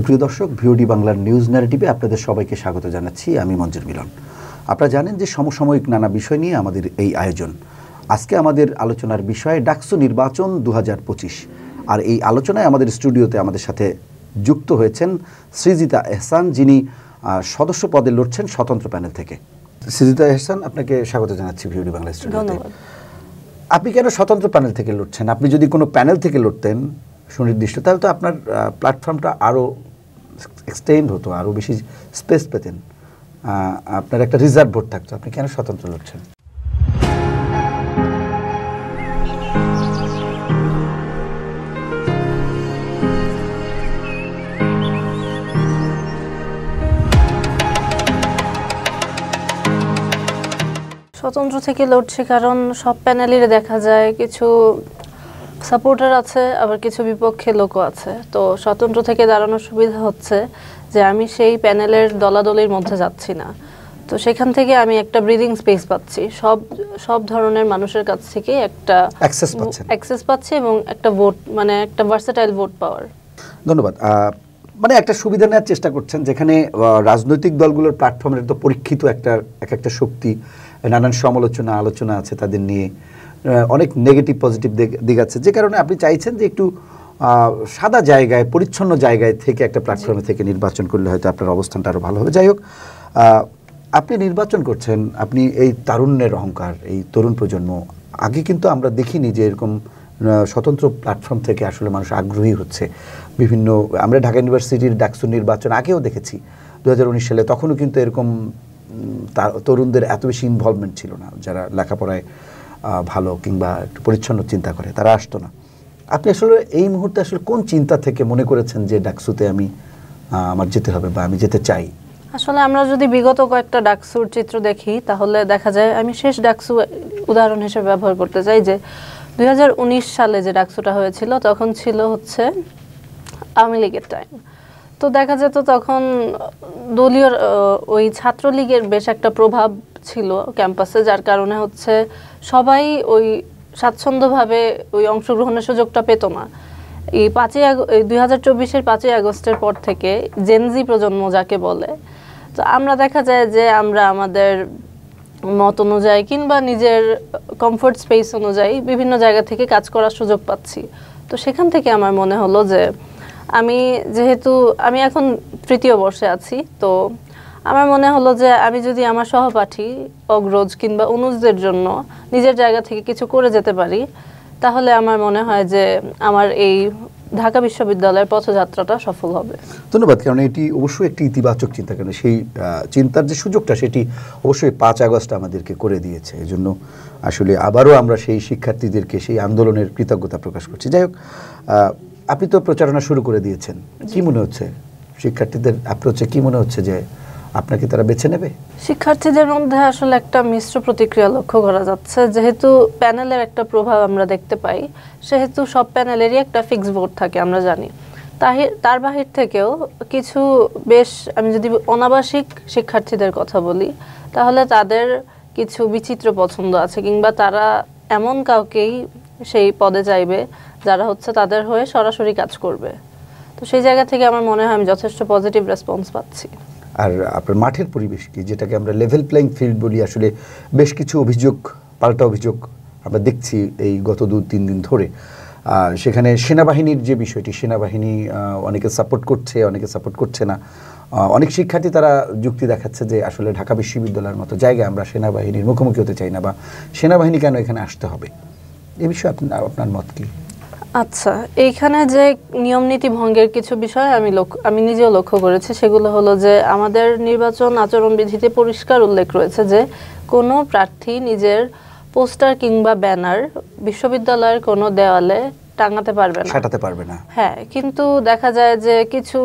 সুপ্রিয় দর্শক, ভিওডি বাংলার নিউজ ন্যারেটিভে আপনাদের সবাইকে স্বাগত জানাচ্ছি। আমি মঞ্জুর মিলন। আপনারা জানেন যে সমসাময়িক নানা বিষয় নিয়ে আমাদের এই আয়োজন। আজকে আমাদের আলোচনার বিষয় ডাকসু নির্বাচন 2025। আর এই আলোচনায় আমাদের স্টুডিওতে আমাদের সাথে যুক্ত হয়েছেন সৃজিতা এহসান, যিনি সদস্য পদে লড়ছেন স্বতন্ত্র প্যানেল থেকে। সৃজিতা এহসান, আপনাকে স্বাগত জানাচ্ছি ভিওডি বাংলা স্টুডিওতে। আপনি কেন স্বতন্ত্র প্যানেল থেকে লড়ছেন? আপনি যদি কোনো প্যানেল থেকে লড়তেন সুনির্দিষ্ট, তাহলে তো আপনার প্ল্যাটফর্মটা আরও এক্সটেন্ড হতো, আরও বেশি স্পেস পেতেন, আপনার একটা রিজার্ভ ভোট থাকতো। আপনি কেন স্বতন্ত্র লড়ছেন? স্বতন্ত্র থেকে লড়ছে কারণ সব প্যানেলেরই দেখা যায় কিছু সাপোর্টার আছে, আবার কিছু বিপক্ষে লোকও আছে। তো স্বতন্ত্র থেকে দাঁড়ানোর সুবিধা হচ্ছে যে আমি সেই প্যানেলের দলাদলির মধ্যে যাচ্ছি না। তো সেখান থেকে আমি একটা ব্রিদিং স্পেস পাচ্ছি, সব ধরনের মানুষের কাছ থেকে একটা অ্যাক্সেস পাচ্ছি এবং একটা ভোট, মানে একটা ভার্সেটাইল ভোট পাওয়ার। ধন্যবাদ। মানে একটা সুবিধা নেওয়ার চেষ্টা করছেন, যেখানে রাজনৈতিক দলগুলোর প্ল্যাটফর্মের তো পরীক্ষিত একটা শক্তি, নানান সমালোচনা আলোচনা আছে তাদের নিয়ে, অনেক নেগেটিভ পজিটিভ দিক আছে, যে কারণে আপনি চাইছেন যে একটু সাদা জায়গায়, পরিচ্ছন্ন জায়গায় থেকে একটা প্ল্যাটফর্মে থেকে নির্বাচন করলে হয়তো আপনার অবস্থানটা আরও ভালো হবে। যাই হোক, আপনি নির্বাচন করছেন, আপনি এই তারুণ্যের অহংকার, এই তরুণ প্রজন্ম, আগে কিন্তু আমরা দেখিনি যে এরকম স্বতন্ত্র প্ল্যাটফর্ম থেকে আসলে মানুষ আগ্রহী হচ্ছে। বিভিন্ন, আমরা ঢাকা ইউনিভার্সিটির ডাকসু নির্বাচন আগেও দেখেছি 2019 সালে, তখনও কিন্তু এরকম তরুণদের এত বেশি ইনভলভমেন্ট ছিল না। যারা লেখাপড়ায় ভালো কিংবা একটু পরিচ্ছন্ন চিন্তা করে তারা আসতো না। আপনি আসলে এই মুহূর্তে আসলে কোন চিন্তা থেকে মনে করেছেন যে ডাকসুতে আমার যেতে হবে বা আমি যেতে চাই? আসলে আমরা যদি বিগত কয়েকটা ডাকসুর চিত্র দেখি তাহলে দেখা যায়, আমি শেষ ডাকসু উদাহরণ হিসেবে ব্যবহার করতে চাই, যে 2019 সালে যে ডাকসুটা হয়েছিল তখন ছিল হচ্ছে আওয়ামী লীগের টাইম। তো দেখা যেত তখন দলীয় ওই ছাত্রলীগের বেশ একটা প্রভাব ছিল ক্যাম্পাসে, যার কারণে হচ্ছে সবাই ওই স্বাচ্ছন্দ্যভাবে ওই অংশগ্রহণের সুযোগটা পেত না। এই 2024-এর 5ই আগস্টের পর থেকে জেনজি প্রজন্ম যাকে বলে, তো আমরা দেখা যায় যে আমরা আমাদের মত অনুযায়ী কিংবা নিজের কমফোর্ট স্পেস অনুযায়ী বিভিন্ন জায়গা থেকে কাজ করার সুযোগ পাচ্ছি। তো সেখান থেকে আমার মনে হলো যে যেহেতু আমি এখন 3য় বর্ষে আছি, তো আমার মনে হলো যে আমি যদি আমার সহপাঠী অগ্রজ কিংবা অনুজদের জন্য নিজের জায়গা থেকে কিছু করে যেতে পারি, তাহলে আমার মনে হয় যে আমার এই ঢাকা বিশ্ববিদ্যালয়ের পথযাত্রাটা সফল হবে। ধন্যবাদ। কারণ এটি অবশ্যই একটি ইতিবাচক চিন্তা, কারণ সেই চিন্তার যে সুযোগটা সেটি অবশ্যই 5 আগস্ট আমাদেরকে করে দিয়েছে। এই জন্য আসলে আবারও আমরা সেই শিক্ষার্থীদেরকে সেই আন্দোলনের কৃতজ্ঞতা প্রকাশ করছি। যাই হোক, আপনি তো প্রচারণা শুরু করে দিয়েছেন, কি মনে হচ্ছে শিক্ষার্থীদের অ্যাপ্রোচে? কি মনে হচ্ছে যে আপনাকে তারা বেছে নেবে? শিক্ষার্থীদের মধ্যে আসলে একটা মিশ্র প্রতিক্রিয়া লক্ষ্য করা যাচ্ছে। যেহেতু প্যানেলের একটা প্রভাব আমরা দেখতে পাই, সেহেতু সব প্যানেলেরই একটা ফিক্স ভোট থাকে আমরা জানি। তার বাহির থেকেও কিছু বেশ, আমি যদি অনাবাসিক শিক্ষার্থীদের কথা বলি, তাহলে তাদের কিছু বিচিত্র পছন্দ আছে, কিংবা তারা এমন কাউকেই সেই পদে চাইবে যারা হচ্ছে তাদের হয়ে সরাসরি কাজ করবে। তো সেই জায়গা থেকে আমার মনে হয় আমি যথেষ্ট পজিটিভ রেসপন্স পাচ্ছি। আর আপনার মাঠের পরিবেশ কি, যেটাকে আমরা লেভেল প্লেইং ফিল্ড বলি, আসলে বেশ কিছু পাল্টা অভিযোগ আমরা দেখছি এই গত 2-3 দিন ধরে। সেখানে সেনাবাহিনীর যে বিষয়টি, সেনাবাহিনী অনেকে সাপোর্ট করছে, অনেকে সাপোর্ট করছে না। অনেক শিক্ষার্থী তারা যুক্তি দেখাচ্ছে যে আসলে ঢাকা বিশ্ববিদ্যালয়ের মতো জায়গায় আমরা সেনাবাহিনীর মুখোমুখি হতে চাই না, বা সেনাবাহিনী কেন এখানে আসতে হবে। এ বিষয়ে আপনার মত কি? আচ্ছা, এইখানে যে নিয়ম নীতি ভঙ্গের কিছু বিষয় আমি নিজেও লক্ষ্য করেছি। সেগুলো হলো যে আমাদের নির্বাচন আচরণবিধিতে পরিষ্কার উল্লেখ রয়েছে যে কোনো প্রার্থী নিজের পোস্টার কিংবা ব্যানার বিশ্ববিদ্যালয়ের কোনো দেওয়ালে টাঙাতে পারবে না, সাঁটাতে পারবে না। হ্যাঁ, কিন্তু দেখা যায় যে কিছু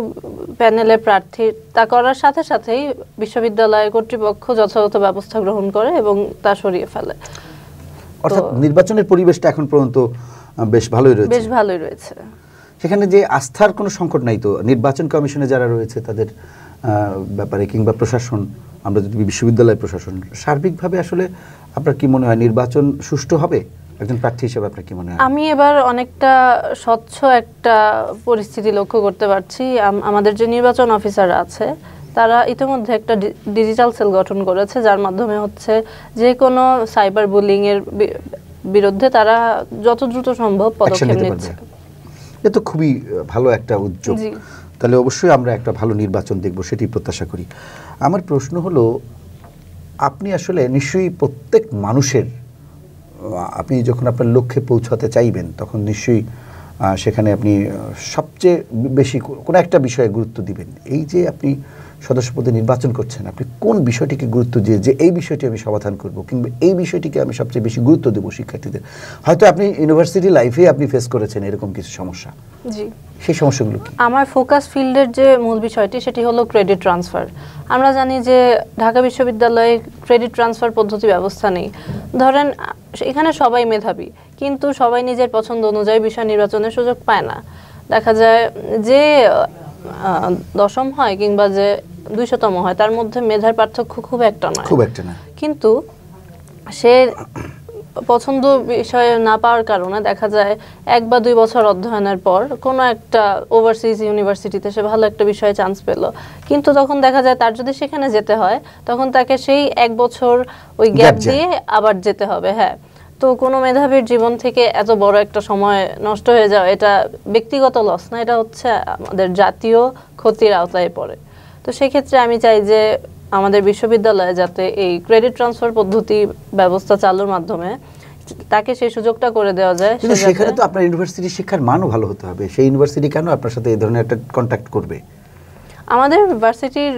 প্যানেলের প্রার্থী তা করার সাথে সাথেই বিশ্ববিদ্যালয় কর্তৃপক্ষ যথাযথ ব্যবস্থা গ্রহণ করে এবং তা সরিয়ে ফেলে। অর্থাৎ নির্বাচনের পরিবেশটা এখন পর্যন্ত বেশ ভালোই রয়েছে। সেখানে যে আস্থার কোনো সংকট নাই তো নির্বাচন কমিশনে যারা রয়েছে তাদের ব্যাপারে, কিংবা প্রশাসন, আমরা যদি বিশ্ববিদ্যালয় প্রশাসন সার্বিকভাবে, আসলে আপনার কি মনে হয় নির্বাচন সুষ্ঠু হবে? একজন প্রার্থী হিসেবে আপনার কি মনে হয়? আমি এবার অনেকটা স্বচ্ছ একটা পরিস্থিতি লক্ষ্য করতে পারছি। আমাদের যে নির্বাচন অফিসাররা আছে তারা ইতিমধ্যে একটা ডিজিটাল সেল গঠন করেছে, যার মাধ্যমে হচ্ছে যে কোনো সাইবার বুলিং এর বিরুদ্ধে তারা যত দ্রুত সম্ভব পদক্ষেপ নিচ্ছে। এটা তো খুবই ভালো একটা উদ্যোগ। তাহলে অবশ্যই আমরা একটা ভালো নির্বাচন দেখব, সেটি প্রত্যাশা করি। আমার প্রশ্ন হলো, আপনি আসলে নিশ্চয়ই প্রত্যেক মানুষের, আপনি যখন আপনার লক্ষ্যে পৌঁছাতে চাইবেন তখন নিশ্চয়ই সেখানে আপনি সবচেয়ে বেশি কোনো একটা বিষয়ে গুরুত্ব দিবেন। এই যে আপনি সদস্য পদে নির্বাচন করছেন, আপনি কোন বিষয়টিকে গুরুত্ব দিয়ে যে এই বিষয়টি আমি সমাধান করব, কিংবা এই বিষয়টিকে আমি সবচেয়ে বেশি গুরুত্ব দেবো শিক্ষার্থীদের? হয়তো আপনি ইউনিভার্সিটি লাইফে আপনি ফেস করেছেন এরকম কিছু সমস্যা, জি, সেই সমস্যাগুলো কি? আমার ফোকাস ফিল্ডের যে মূল বিষয়টি সেটি হলো ক্রেডিট ট্রান্সফার। আমরা জানি যে ঢাকা বিশ্ববিদ্যালয়ে ক্রেডিট ট্রান্সফার পদ্ধতি ব্যবস্থা নেই। ধরেন এখানে সবাই মেধাবী, কিন্তু সবাই নিজের পছন্দ অনুযায়ী বিষয় নির্বাচনের সুযোগ পায় না। দেখা যায় যে 10ম হয় কিংবা যে 200তম হয় তার মধ্যে মেধার পার্থক্য খুব একটা না, কিন্তু সে পছন্দ বিষয়ে না পাওয়ার কারণে দেখা যায় 1 বা 2 বছর অধ্যয়নের পর কোনো একটা ওভারসিজ ইউনিভার্সিটিতে সে ভালো একটা বিষয়ে চান্স পেল, কিন্তু তখন দেখা যায় তার যদি সেখানে যেতে হয় তখন তাকে সেই 1 বছর ওই গ্যাপ দিয়ে আবার যেতে হবে। হ্যাঁ, তো কোনো মেধাবীর জীবন থেকে এত বড় একটা সময় নষ্ট হয়ে যাওয়া, এটা ব্যক্তিগত লস না, এটা হচ্ছে আমাদের জাতীয় ক্ষতির আওতায় পড়ে। তো সেক্ষেত্রে আমি চাই যে আমাদের বিশ্ববিদ্যালয়ে যাতে এই ক্রেডিট ট্রান্সফার পদ্ধতি ব্যবস্থা চালুর মাধ্যমে তাকে সেই সুযোগটা করে দেওয়া যায়। কিন্তু সেখানে তো আপনার ইউনিভার্সিটির শিক্ষার মানও ভালো হতে হবে। সেই ইউনিভার্সিটি কেন আপনার সাথে এই ধরনের একটা কন্ট্যাক্ট করবে? আমাদের ইউনিভার্সিটির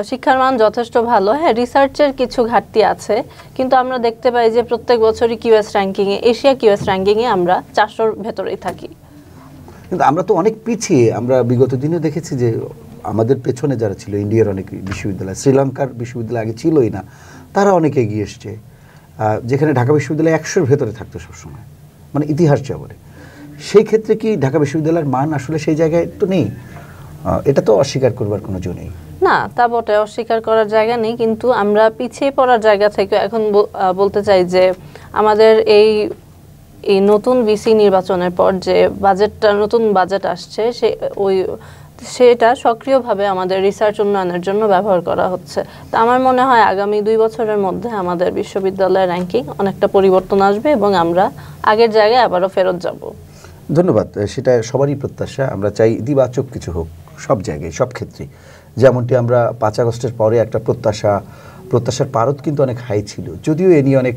শিক্ষার মান যথেষ্ট ভালো। হ্যাঁ, রিসার্চের কিছু ঘাটতি আছে, কিন্তু আমরা দেখতে পাই যে প্রত্যেক বছরই কিউএস র্যাঙ্কিংয়ে, এশিয়া কিউএস র্যাঙ্কিংয়ে আমরা 400-র ভেতরেই থাকি। কিন্তু আমরা তো অনেক পিছিয়ে। আমরা বিগত দিনে দেখেছি যে আমাদের পেছনে যারা ছিল, ইন্ডিয়ার অনেক বিশ্ববিদ্যালয়, শ্রীলঙ্কার বিশ্ববিদ্যালয় আগে ছিলই না, তারা অনেক এগিয়ে এসছে, যেখানে ঢাকা বিশ্ববিদ্যালয় 100-র ভেতরে থাকতো সবসময়, মানে ইতিহাস যা বলে। সেই ক্ষেত্রে কি ঢাকা বিশ্ববিদ্যালয়ের মান আসলে সেই জায়গায় তো নেই? এটা তো অস্বীকার করবার কোনো জো নেই। না, তা বটে, অস্বীকার করার জায়গা নেই, কিন্তু আমরা পিছিয়ে পড়ার জায়গা থেকে এখন বলতে চাই যে আমাদের এই নতুন ভিসি নির্বাচনের পর যে নতুন বাজেট আসছে, সেটা সক্রিয়ভাবে আমাদের রিসার্চ উন্নয়নের জন্য ব্যবহার করা হচ্ছে। তা আমার মনে হয় আগামী 2 বছরের মধ্যে আমাদের বিশ্ববিদ্যালয়ের র্যাঙ্কিং অনেকটা পরিবর্তন আসবে এবং আমরা আগের জায়গায় আবারও ফেরত যাব। ধন্যবাদ। সেটা সবারই প্রত্যাশা। আমরা চাই ইতিবাচক কিছু হোক সব জায়গায়, সব ক্ষেত্রে। যেমনটি আমরা 5 আগস্টের পরে একটা প্রত্যাশার পারদ কিন্তু অনেক হাই ছিল, যদিও এ নিয়ে অনেক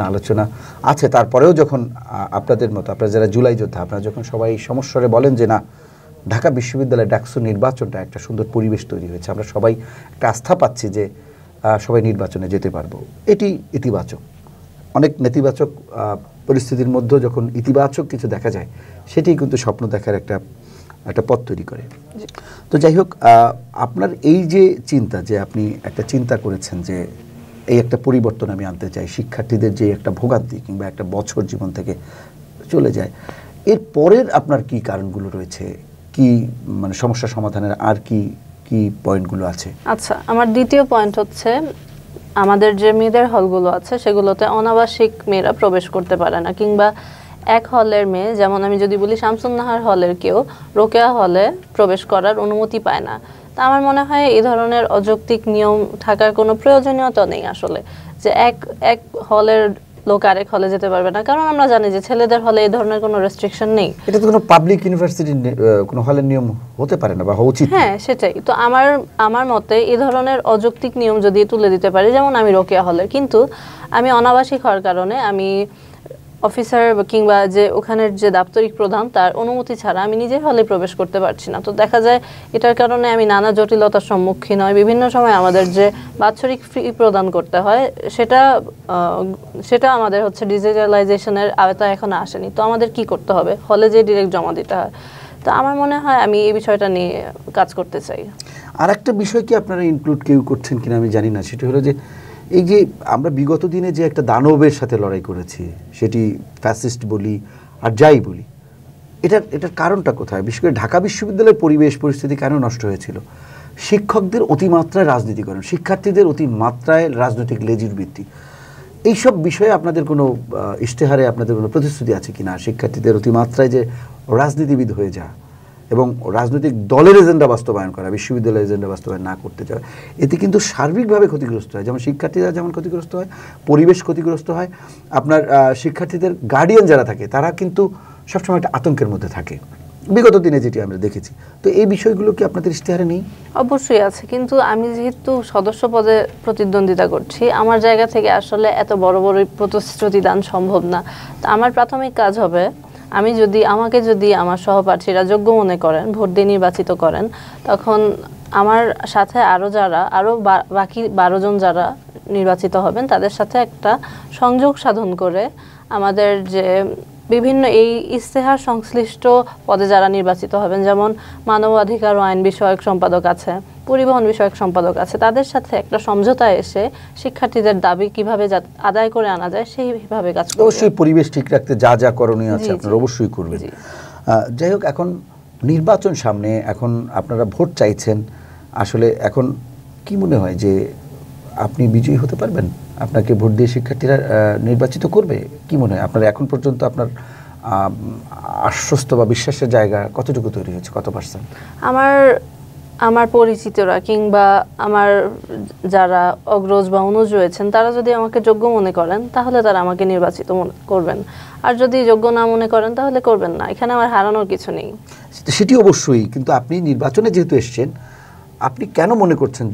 আলোচনা আছে। তারপরেও যখন আপনাদের মতো, আপনারা যারা জুলাই যোদ্ধা, আপনারা যখন সবাই সমস্যারে বলেন যে না, ঢাকা বিশ্ববিদ্যালয়ে ডাকসু নির্বাচনটা একটা সুন্দর পরিবেশ তৈরি হয়েছে, আমরা সবাই একটা আস্থা পাচ্ছি যে সবাই নির্বাচনে যেতে পারবো, এটি ইতিবাচক। অনেক নেতিবাচক পরিস্থিতির মধ্যেও যখন ইতিবাচক কিছু দেখা যায়, সেটি কিন্তু স্বপ্ন দেখার একটা পথ তৈরি করে। তো যাই হোক, আপনার এই যে চিন্তা, যে আপনি একটা চিন্তা করেছেন যে এই একটা পরিবর্তন আমি আনতে চাই, শিক্ষার্থীদের যে একটা ভোগান্তি কিংবা একটা বছর জীবন থেকে চলে যায়, এর পরের আপনার কি কারণগুলো রয়েছে, কি মানে সমস্যা সমাধানের আর কি পয়েন্টগুলো আছে? আচ্ছা, আমার দ্বিতীয় পয়েন্ট হচ্ছে আমাদের যে মেয়েদের হলগুলো আছে সেগুলোতে অনাবাসিক মেয়েরা প্রবেশ করতে পারে না, কিংবা এক হলের মেয়ে, যেমন আমি যদি বলি শামসুন্নাহার হলের কেউ রোকেয়া হলে প্রবেশ করার অনুমতি পায় না। তা আমার মনে হয় এই ধরনের অযৌক্তিক নিয়ম থাকার কোনো প্রয়োজনীয়তা নেই আসলে, যে এক হলের লোক আরেক হলে যেতে পারবে না, কারণ আমরা জানি যে ছেলেদের হলে এই ধরনের কোনো রেস্ট্রিকশন নেই। এটা তো কোনো পাবলিক ইউনিভার্সিটি কোনো হলের নিয়ম হতে পারে না বা হওয়া উচিত। হ্যাঁ, সেটাই তো। আমার মতে এই ধরনের অযৌক্তিক নিয়ম যদি তুলে দিতে পারি, যেমন আমি রোকেয়া হলের, কিন্তু আমি অনাবাসিক হওয়ার কারণে আমি অফিসার কিংবা যে ওখানের যে দাপ্তরিক প্রধান তার অনুমতি ছাড়া আমি নিজের হলে প্রবেশ করতে পারছি না। তো দেখা যায় এটার কারণে আমি নানা জটিলতার সম্মুখীন হই। বিভিন্ন সময় আমাদের যে বাৎসরিক ফি প্রদান করতে হয় সেটা আমাদের হচ্ছে ডিজিটালাইজেশনের আওতায় এখনো আসেনি। তো আমাদের কি করতে হবে? হলে যে ডিরেক্ট জমা দিতে হয়। তো আমার মনে হয় আমি এই বিষয়টা নিয়ে কাজ করতে চাই। আর একটা বিষয় কি আপনারা ইনক্লুড কেউ করছেন কিনা আমি জানি না, সেটা হলো যে এই যে আমরা বিগত দিনে যে একটা দানবের সাথে লড়াই করেছি, সেটি ফ্যাসিস্ট বলি আর যাই বলি, এটার কারণটা কোথায়? বিশেষ করে ঢাকা বিশ্ববিদ্যালয়ের পরিবেশ পরিস্থিতি কেন নষ্ট হয়েছিল? শিক্ষকদের অতিমাত্রায় রাজনীতিকরণ, শিক্ষার্থীদের অতিমাত্রায় রাজনৈতিক লেজুর বৃত্তি, এইসব বিষয়ে আপনাদের কোনো ইশতেহারে আপনাদের কোনো প্রতিশ্রুতি আছে কিনা? শিক্ষার্থীদের অতিমাত্রায় যে রাজনীতিবিদ হয়ে যা এবং রাজনৈতিক দলের এজেন্ডা বাস্তবায়ন করা, বিশ্ববিদ্যালয়ের এজেন্ডা বাস্তবায়ন না করতে যাওয়া, এতে কিন্তু সার্বিকভাবে ক্ষতিগ্রস্ত হয়। যেমন শিক্ষার্থীরা যেমন ক্ষতিগ্রস্ত হয়, পরিবেশ ক্ষতিগ্রস্ত হয়, আপনার শিক্ষার্থীদের গার্ডিয়ান যারা থাকে তারা কিন্তু সবসময় একটা আতঙ্কের মধ্যে থাকে, বিগত দিনে যেটি আমরা দেখেছি। তো এই বিষয়গুলো কি আপনাদের ইশতেহারে নেই? অবশ্যই আছে, কিন্তু আমি যেহেতু সদস্য পদে প্রতিদ্বন্দ্বিতা করছি, আমার জায়গা থেকে আসলে এত বড় বড় প্রতিশ্রুতি দান সম্ভব না। তো আমার প্রাথমিক কাজ হবে, আমাকে যদি আমার সহপ্রার্থীরা যোগ্য মনে করেন, ভোট দিয়ে নির্বাচিত করেন, তখন আমার সাথে আরও বাকি 12 জন যারা নির্বাচিত হবেন তাদের সাথে একটা সংযোগ সাধন করে আমাদের যে বিভিন্ন এই ইশতেহার সংশ্লিষ্ট পদে যারা নির্বাচিত হবেন, যেমন মানবাধিকার ও আইন বিষয়ক সম্পাদক আছে, পরিবহন বিষয়ক সম্পাদক আছে, তাদের সাথে একটা সমঝোতা এসে শিক্ষার্থীদের দাবি কিভাবে আদায় করে আনা যায় সেইভাবে কাজ করব। অবশ্যই পরিবেশ ঠিক রাখতে যা যা করণীয় আছে আপনারা অবশ্যই করবেন। যাই হোক, এখন নির্বাচন সামনে, এখন আপনারা ভোট চাইছেন, আসলে এখন কি মনে হয় যে আপনি বিজয়ী হতে পারবেন? আপনাকে ভোট দিয়ে শিক্ষার্থীরা নির্বাচিত করবে? কি মনে হয় আপনার এখন পর্যন্ত আপনার আশ্বস্ত বা বিশ্বাসের জায়গা কতটুকু তৈরি হয়েছে, কত %? আমার পরিচিতরা কিংবা আমার যারা অগ্রজ বা অনুজ রয়েছেন তারা যদি আমাকে যোগ্য মনে করেন তাহলে তারা আমাকে নির্বাচিত করবেন, আর যদি যোগ্য না মনে করেন তাহলে করবেন না। এখানে আমার হারানোর কিছু নেই। সেটি অবশ্যই, কিন্তু আপনি নির্বাচনে যেহেতু এসছেন, আপনি কেন মনে করছেন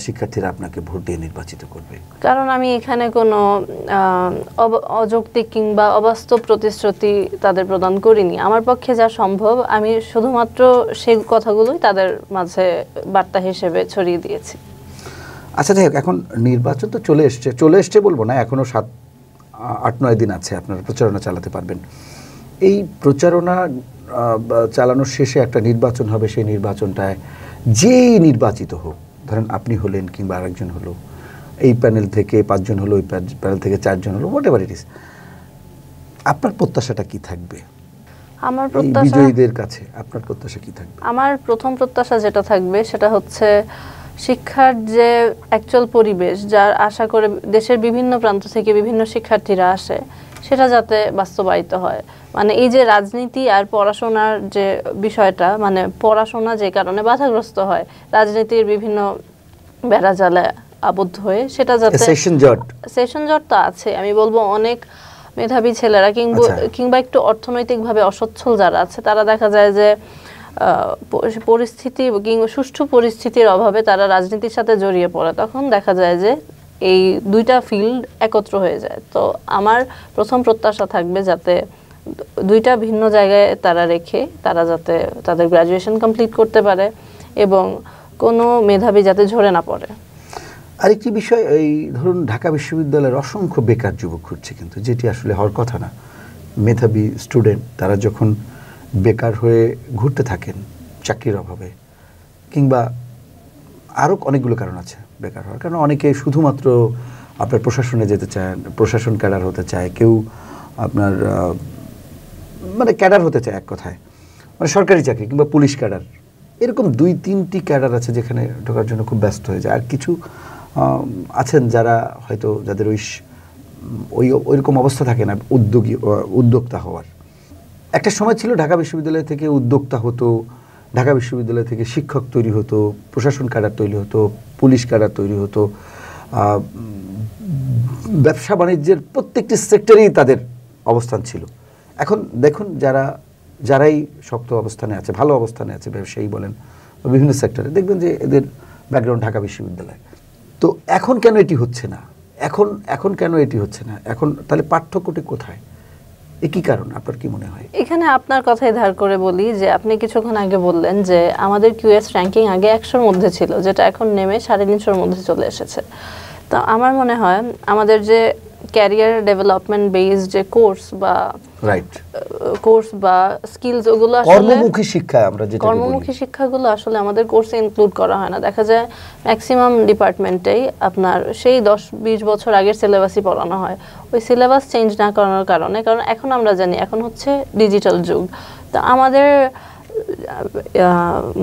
শিক্ষার্থীরা আপনাকে ভোট দিয়ে নির্বাচিত করবে? কারণ আমি এখানে কোনো অযৌক্তিক কিংবা অবাস্তব প্রতিশ্রুতি তাদের প্রদান করিনি। আমার পক্ষে যা সম্ভব আমি শুধুমাত্র সেই কথাগুলোই তাদের মাঝে বার্তা হিসেবে ছড়িয়ে দিয়েছি। আচ্ছা, যাই হোক, এখন নির্বাচন তো চলে এসছে বলবো না, এখনও 7-8-9 দিন আছে আপনারা প্রচারণা চালাতে পারবেন। এই প্রচারণা চালানোর শেষে একটা নির্বাচন হবে, সেই নির্বাচনটায় যেই নির্বাচিত হোক, ধরেন আপনি হলেন কিংবা আরেকজন হলো, এই প্যানেল থেকে 5 জন হলো, ওই প্যানেল থেকে 4 জন হলো, হোয়াট এভার ইট ইজ, আপনার প্রত্যাশাটা কি থাকবে? আমার প্রত্যাশা, বিজয়ীদের কাছে আপনার প্রত্যাশা কি থাকবে? আমার প্রথম প্রত্যাশা যেটা থাকবে সেটা হচ্ছে শিক্ষার যে অ্যাকচুয়াল পরিবেশ, যার আশা করে দেশের বিভিন্ন প্রান্ত থেকে বিভিন্ন শিক্ষার্থীরা আসে, সেটা যাতে বাস্তবায়িত হয়। মানে এই যে রাজনীতি আর পড়াশোনার যে বিষয়টা, মানে পড়াশোনা যে কারণে বাধাগ্রস্ত হয় রাজনীতির বিভিন্ন বেড়াজালে আবদ্ধ হয়ে, সেটা যাতে সেশন জট তো আছে, আমি বলবো অনেক মেধাবী ছেলেরা কিংবা একটু অর্থনৈতিকভাবে অসচ্ছল যারা আছে, তারা দেখা যায় যে পরিস্থিতি কিংবা সুষ্ঠু পরিস্থিতির অভাবে তারা রাজনীতির সাথে জড়িয়ে পড়ে, তখন দেখা যায় যে এই দুইটা ফিল্ড একত্র হয়ে যায়। তো আমার প্রথম প্রত্যাশা থাকবে যাতে দুইটা ভিন্ন জায়গায় তারা রেখে তারা যাতে তাদের গ্র্যাজুয়েশন কমপ্লিট করতে পারে এবং কোনো মেধাবী যাতে ঝরে না পড়ে। আরেকটি বিষয়, এই ধরুন ঢাকা বিশ্ববিদ্যালয়ের অসংখ্য বেকার যুবক ঘুরছে, কিন্তু যেটি আসলে হওয়ার কথা না। মেধাবী স্টুডেন্ট তারা যখন বেকার হয়ে ঘুরতে থাকেন চাকরির অভাবে, কিংবা আরও অনেকগুলো কারণ আছে বেকার হওয়ার, কারণ অনেকে শুধুমাত্র আপনার প্রশাসনে যেতে চায়, প্রশাসন ক্যাডার হতে চায়, কেউ আপনার মানে ক্যাডার হতে চায়, এক কথায় মানে সরকারি চাকরি কিংবা পুলিশ ক্যাডার, এরকম 2-3টি ক্যাডার আছে যেখানে ঢোকার জন্য খুব ব্যস্ত হয়ে যায়। আর কিছু আছেন যারা হয়তো যাদের ওইরকম অবস্থা থাকে না উদ্যোক্তা হওয়ার। একটা সময় ছিল ঢাকা বিশ্ববিদ্যালয় থেকে উদ্যোক্তা হতো, ঢাকা বিশ্ববিদ্যালয় থেকে শিক্ষক তৈরি হতো, প্রশাসন ক্যাডার তৈরি হতো, পুলিশ ক্যাডার তৈরি হতো, ব্যবসা বাণিজ্যের প্রত্যেকটি সেক্টরেই তাদের অবস্থান ছিল। এখন দেখুন যারাই শক্ত অবস্থানে আছে, ভালো অবস্থানে আছে, ব্যবসায়ী বলেন বা বিভিন্ন সেক্টরে, দেখবেন যে এদের ব্যাকগ্রাউন্ড ঢাকা বিশ্ববিদ্যালয়। তো এখন কেন এটি হচ্ছে না? এখন কেন এটি হচ্ছে না? এখন তাহলে পার্থক্যটি কোথায়? কি কারণ আপনার কি মনে হয়? এখানে আপনার কথাই ধার করে বলি যে আপনি কিছুক্ষণ আগে বললেন যে আমাদের কিউএস র্যাঙ্কিং আগে 100-র মধ্যে ছিল, যেটা এখন নেমে 350-র মধ্যে চলে এসেছে। তো আমার মনে হয় আমাদের যে ক্যারিয়ার ডেভেলপমেন্ট বেস যে কোর্স বা স্কিলস, ওগুলো আসলে কর্মমুখী শিক্ষাগুলো আসলে আমাদের কোর্সে ইনক্লুড করা হয় না। দেখা যায় ম্যাক্সিমাম ডিপার্টমেন্টেই আপনার সেই 10-20 বছর আগের সিলেবাসই পড়ানো হয়। ওই সিলেবাস চেঞ্জ না করানোর কারণে, কারণ এখন আমরা জানি এখন হচ্ছে ডিজিটাল যুগ, তো আমাদের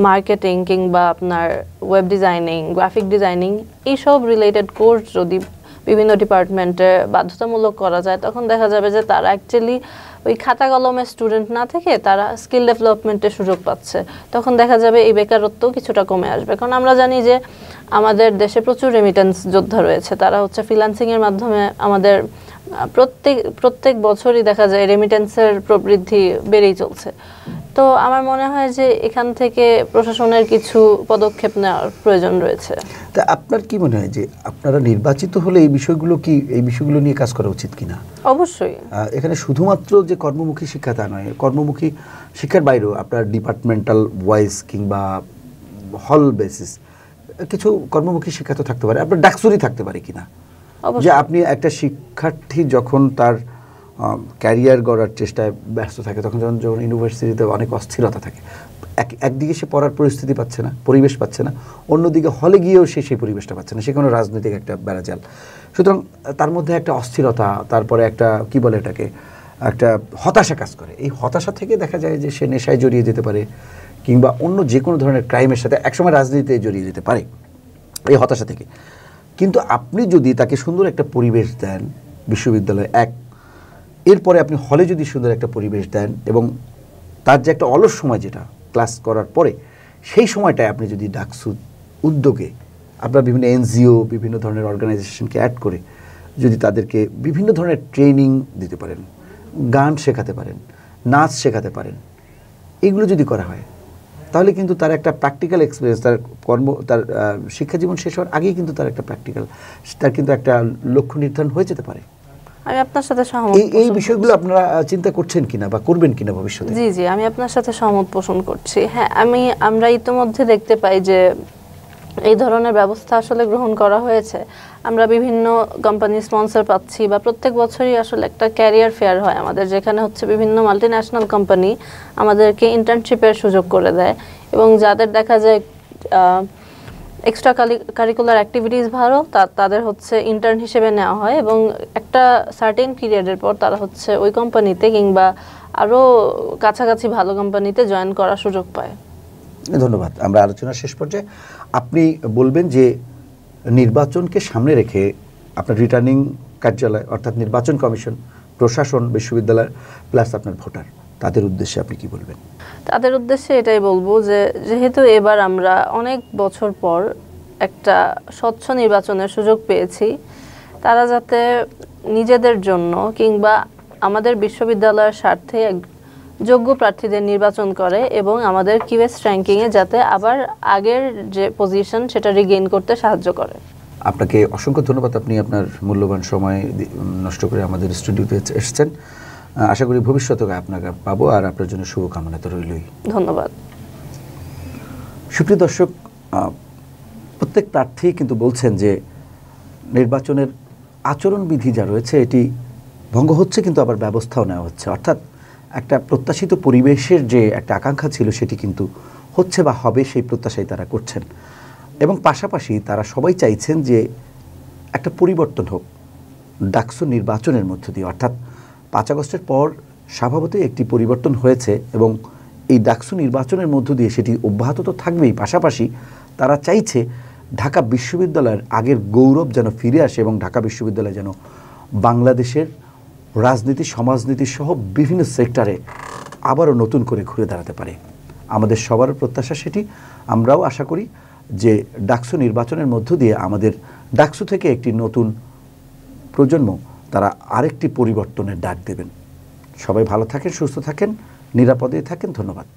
মার্কেটিং কিংবা আপনার ওয়েব ডিজাইনিং, গ্রাফিক ডিজাইনিং, এইসব রিলেটেড কোর্স যদি বিভিন্ন ডিপার্টমেন্টে বাধ্যতামূলক করা যায়, তখন দেখা যাবে যে তারা অ্যাকচুয়ালি ওই খাতা কলমের স্টুডেন্ট না থেকে তারা স্কিল ডেভেলপমেন্টের সুযোগ পাচ্ছে। তখন দেখা যাবে এই বেকারত্বও কিছুটা কমে আসবে। কারণ আমরা জানি যে আমাদের দেশে প্রচুর রেমিটেন্স যোদ্ধা রয়েছে, তারা হচ্ছে ফ্রিল্যান্সিংয়ের মাধ্যমে আমাদের প্রত্যেক বছরই দেখা যায় রেমিটেন্সের প্রবৃদ্ধি বেড়েই চলছে। তো আমার মনে হয় যে এখান থেকে প্রশাসনের কিছু পদক্ষেপ নেওয়ার প্রয়োজন রয়েছে। তা আপনার কি মনে হয় যে আপনারা নির্বাচিত হলে এই বিষয়গুলো নিয়ে কাজ করা উচিত কিনা? অবশ্যই। এখানে শুধুমাত্র যে কর্মমুখী শিক্ষা তা নয়, কর্মমুখী শিক্ষার বাইরেও আপনার ডিপার্টমেন্টাল ওয়াইজ কিংবা হল বেসিস কিছু কর্মমুখী শিক্ষা তো থাকতে পারে, আপনার ডাকসুরি থাকতে পারে কিনা, যে আপনি একটা শিক্ষার্থী যখন তার ক্যারিয়ার গড়ার চেষ্টায় ব্যস্ত থাকে, তখন যখন ইউনিভার্সিটিতে অনেক অস্থিরতা থাকে, একদিকে সে পড়ার পরিস্থিতি পাচ্ছে না, পরিবেশ পাচ্ছে না, অন্যদিকে হলে গিয়েও সে সেই পরিবেশটা পাচ্ছে না, সে কোনো রাজনৈতিক একটা বেড়াজাল। সুতরাং তার মধ্যে একটা অস্থিরতা, তারপরে একটা কি বলে এটাকে, একটা হতাশা কাজ করে। এই হতাশা থেকে দেখা যায় যে সে নেশায় জড়িয়ে যেতে পারে কিংবা অন্য যে কোনো ধরনের ক্রাইমের সাথে একসময় রাজনীতিতে জড়িয়ে যেতে পারে এই হতাশা থেকে। কিন্তু আপনি যদি তাকে সুন্দর একটা পরিবেশ দেন বিশ্ববিদ্যালয়ে, এরপরে আপনি হলে যদি সুন্দর একটা পরিবেশ দেন এবং তার যে একটা অলস সময় যেটা ক্লাস করার পরে, সেই সময়টায় আপনি যদি ডাকসু উদ্যোগে আপনার বিভিন্ন এনজিও, বিভিন্ন ধরনের অর্গানাইজেশনকে অ্যাড করে যদি তাদেরকে বিভিন্ন ধরনের ট্রেনিং দিতে পারেন, গান শেখাতে পারেন, নাচ শেখাতে পারেন, এগুলো যদি করা হয়, তাহলে কিন্তু তার একটা প্র্যাকটিক্যাল এক্সপিরিয়েন্স, তার শিক্ষা জীবন শেষ হওয়ার আগেই কিন্তু তার একটা তার কিন্তু একটা লক্ষ্য নির্ধারণ হয়ে যেতে পারে। আমি আপনার সাথে সহমত। এই বিষয়গুলো আপনারা চিন্তা করছেন কিনা বা করবেন কিনা ভবিষ্যতে? জি জি, আমি আপনার সাথে সহমত পোষণ করছি। হ্যাঁ, আমরা ইতিমধ্যে দেখতে পাই যে এই ধরনের ব্যবস্থা আসলে গ্রহণ করা হয়েছে। আমরা বিভিন্ন কোম্পানি স্পন্সর পাচ্ছি, বা প্রত্যেক বছরই আসলে একটা ক্যারিয়ার ফেয়ার হয় আমাদের, যেখানে হচ্ছে বিভিন্ন মাল্টিন্যাশনাল কোম্পানি আমাদেরকে ইন্টার্নশিপের সুযোগ করে দেয়, এবং যাদের দেখা যায় এক্সট্রা কারিকুলার অ্যাক্টিভিটিস ভালো, তাদের হচ্ছে ইন্টার্ন হিসেবে নেওয়া হয়, এবং একটা সার্টেন পিরিয়ডের পর তারা হচ্ছে ওই কোম্পানিতে কিংবা আরও কাছাকাছি ভালো কোম্পানিতে জয়েন করার সুযোগ পায়। ধন্যবাদ। আমরা আলোচনার শেষ পর্যায়ে আপনি বলবেন যে নির্বাচনকে সামনে রেখে আপনার রিটার্নিং কার্যালয় অর্থাৎ নির্বাচন কমিশন, প্রশাসন, বিশ্ববিদ্যালয় প্লাস আপনার ভোটার, তাদের উদ্দেশ্যে আপনি কি বলবেন? তাদের উদ্দেশ্যে এটাই বলবো যে যেহেতু এবার আমরা অনেক বছর পর একটা স্বচ্ছ নির্বাচনের সুযোগ পেয়েছি, তারা যাতে নিজেদের জন্য কিংবা আমাদের বিশ্ববিদ্যালয়ের স্বার্থে যোগ্য প্রার্থীদের নির্বাচন করে এবং আমাদের কিউএস র্যাঙ্কিংয়ে যাতে আবার আগের যে পজিশন সেটা রিগেইন করতে সাহায্য করে। আপনাকে অসংখ্য ধন্যবাদ। আপনি আপনার মূল্যবান সময় নষ্ট করে আমাদের স্টুডিওতে এসেছেন। আশা করি ভবিষ্যতে আপনাকে পাবো, আর আপনার জন্য শুভকামনা তো রইলই। ধন্যবাদ। সুপ্রিয় দর্শক, প্রত্যেক প্রার্থী কিন্তু বলছেন যে নির্বাচনের আচরণবিধি যা রয়েছে এটি ভঙ্গ হচ্ছে, কিন্তু আবার ব্যবস্থাও নেওয়া হচ্ছে। অর্থাৎ একটা প্রত্যাশিত পরিবেশের যে একটা আকাঙ্ক্ষা ছিল সেটি কিন্তু হচ্ছে বা হবে, সেই প্রত্যাশাই তারা করছেন। এবং পাশাপাশি তারা সবাই চাইছেন যে একটা পরিবর্তন হোক ডাকসু নির্বাচনের মধ্য দিয়ে। অর্থাৎ 5 আগস্টের পর স্বভাবতই একটি পরিবর্তন হয়েছে, এবং এই ডাকসু নির্বাচনের মধ্য দিয়ে সেটি অব্যাহত তো থাকবেই, পাশাপাশি তারা চাইছে ঢাকা বিশ্ববিদ্যালয়ের আগের গৌরব যেন ফিরে আসে, এবং ঢাকা বিশ্ববিদ্যালয় যেন বাংলাদেশের রাজনীতি, সমাজনীতি সহ বিভিন্ন সেক্টরে আবারও নতুন করে ঘুরে দাঁড়াতে পারে। আমাদের সবার প্রত্যাশা সেটি। আমরাও আশা করি যে ডাকসু নির্বাচনের মধ্য দিয়ে আমাদের ডাকসু থেকে একটি নতুন প্রজন্ম তারা আরেকটি পরিবর্তনের ডাক দেবেন। সবাই ভালো থাকেন, সুস্থ থাকেন, নিরাপদে থাকেন। ধন্যবাদ।